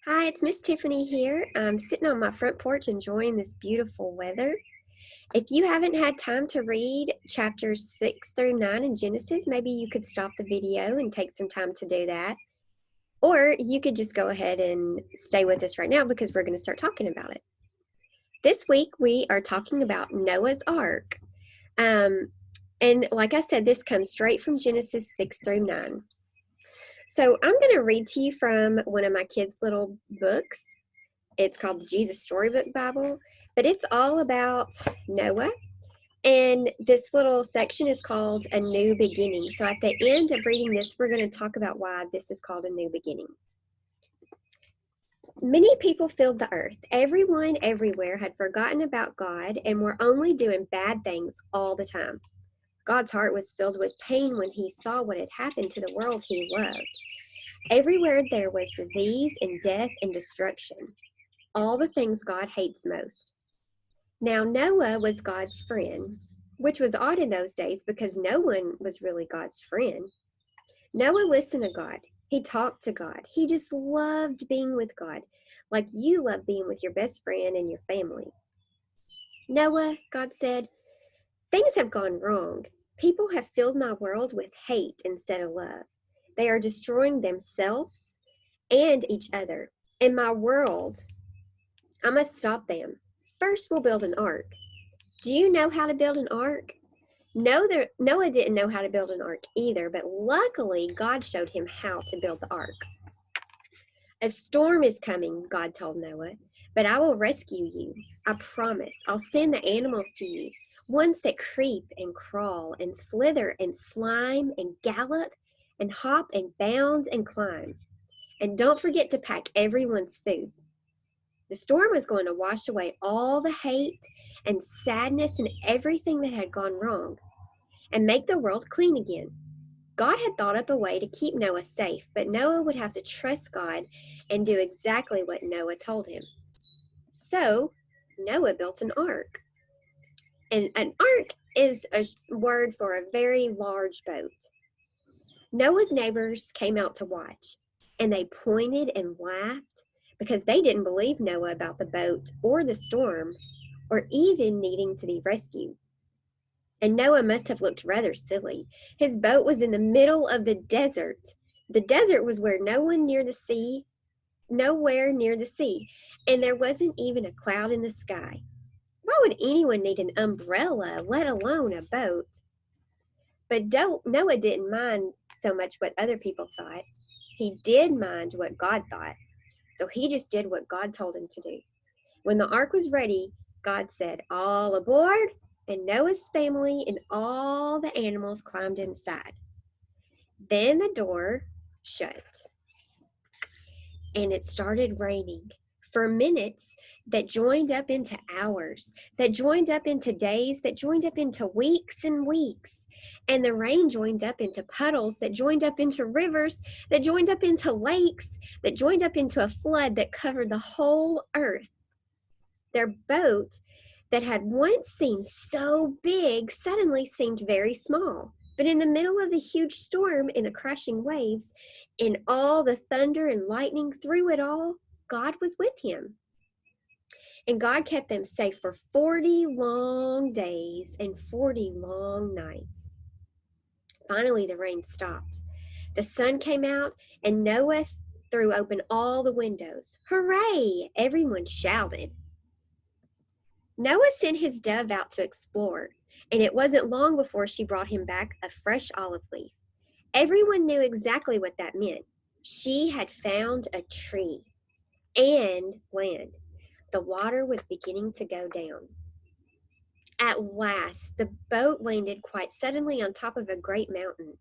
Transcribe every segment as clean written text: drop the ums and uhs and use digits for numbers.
Hi, it's Miss Tiffany here. I'm sitting on my front porch enjoying this beautiful weather. If you haven't had time to read chapters 6 through 9 in Genesis, maybe you could stop the video and take some time to do that. Or you could just go ahead and stay with us right now because we're going to start talking about it. This week we are talking about Noah's Ark. And like I said, this comes straight from Genesis 6 through 9. So I'm going to read to you from one of my kids' little books. It's called the Jesus Storybook Bible, but it's all about Noah. And this little section is called A New Beginning. So at the end of reading this, we're going to talk about why this is called a new beginning. Many people filled the earth. Everyone everywhere had forgotten about God and were only doing bad things all the time. God's heart was filled with pain when he saw what had happened to the world he loved. Everywhere there was disease and death and destruction, all the things God hates most. Now Noah was God's friend, which was odd in those days because no one was really God's friend. Noah listened to God. He talked to God. He just loved being with God, like you love being with your best friend and your family. Noah, God said, things have gone wrong. People have filled my world with hate instead of love. They are destroying themselves and each other. In my world, I must stop them. First, we'll build an ark. Do you know how to build an ark? Noah didn't know how to build an ark either, but luckily God showed him how to build the ark. A storm is coming, God told Noah, but I will rescue you. I promise. I'll send the animals to you, ones that creep and crawl and slither and slime and gallop and hop and bound and climb. And don't forget to pack everyone's food. The storm was going to wash away all the hate and sadness and everything that had gone wrong and make the world clean again. God had thought up a way to keep Noah safe, but Noah would have to trust God and do exactly what Noah told him. So Noah built an ark. And an ark is a word for a very large boat. Noah's neighbors came out to watch, and they pointed and laughed because they didn't believe Noah about the boat or the storm or even needing to be rescued. And Noah must have looked rather silly. His boat was in the middle of the desert. The desert was nowhere near the sea, and there wasn't even a cloud in the sky. Why would anyone need an umbrella, let alone a boat? But Noah didn't mind so much what other people thought. He did mind what God thought. So he just did what God told him to do. When the ark was ready, God said, "All aboard," and Noah's family and all the animals climbed inside. Then the door shut, and it started raining for minutes that joined up into hours, that joined up into days, that joined up into weeks and weeks. And the rain joined up into puddles, that joined up into rivers, that joined up into lakes, that joined up into a flood that covered the whole earth. Their boat that had once seemed so big suddenly seemed very small. But in the middle of the huge storm and the crashing waves, in all the thunder and lightning, through it all, God was with him. And God kept them safe for 40 long days and 40 long nights. Finally, the rain stopped. The sun came out, and Noah threw open all the windows. Hooray! Everyone shouted. Noah sent his dove out to explore, and it wasn't long before she brought him back a fresh olive leaf. Everyone knew exactly what that meant. She had found a tree and land. The water was beginning to go down. At last, the boat landed quite suddenly on top of a great mountain.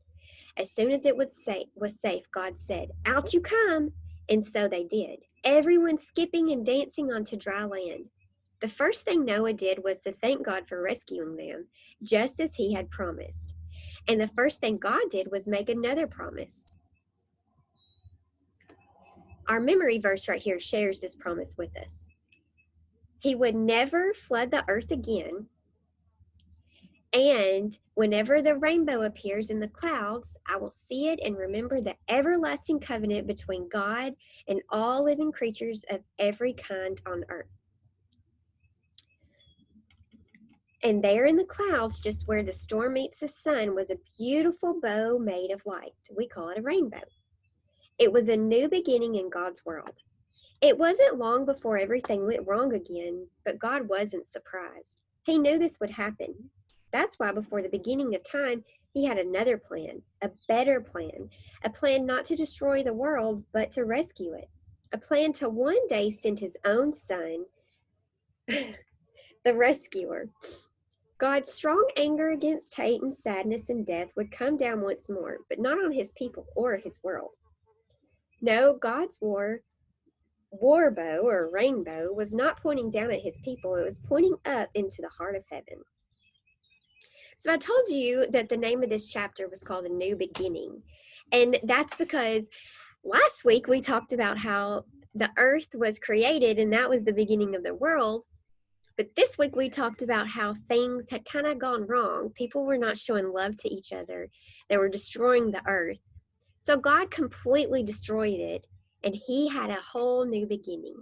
As soon as it was safe, God said, "Out you come!" And so they did, everyone skipping and dancing onto dry land. The first thing Noah did was to thank God for rescuing them, just as he had promised. And the first thing God did was make another promise. Our memory verse right here shares this promise with us. He would never flood the earth again, And whenever the rainbow appears in the clouds, I will see it and remember the everlasting covenant between God and all living creatures of every kind on earth. And there in the clouds, just where the storm meets the sun, was a beautiful bow made of light. We call it a rainbow. It was a new beginning in God's world. It wasn't long before everything went wrong again, but God wasn't surprised. He knew this would happen. That's why before the beginning of time, he had another plan, a better plan, a plan not to destroy the world, but to rescue it, a plan to one day send his own son, the rescuer. God's strong anger against hate and sadness and death would come down once more, but not on his people or his world. No, God's war bow or rainbow was not pointing down at his people, it was pointing up into the heart of heaven. So I told you that the name of this chapter was called A New Beginning. And that's because last week we talked about how the earth was created and that was the beginning of the world. But this week we talked about how things had kind of gone wrong. People were not showing love to each other. They were destroying the earth. So God completely destroyed it, and he had a whole new beginning.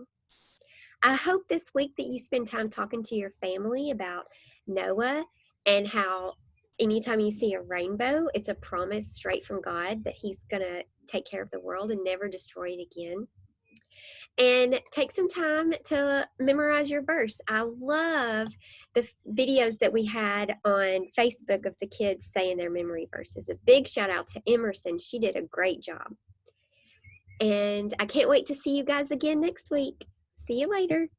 I hope this week that you spend time talking to your family about Noah and how anytime you see a rainbow, it's a promise straight from God that he's going to take care of the world and never destroy it again. And take some time to memorize your verse. I love the videos that we had on Facebook of the kids saying their memory verses. A big shout out to Emerson. She did a great job. And I can't wait to see you guys again next week. See you later.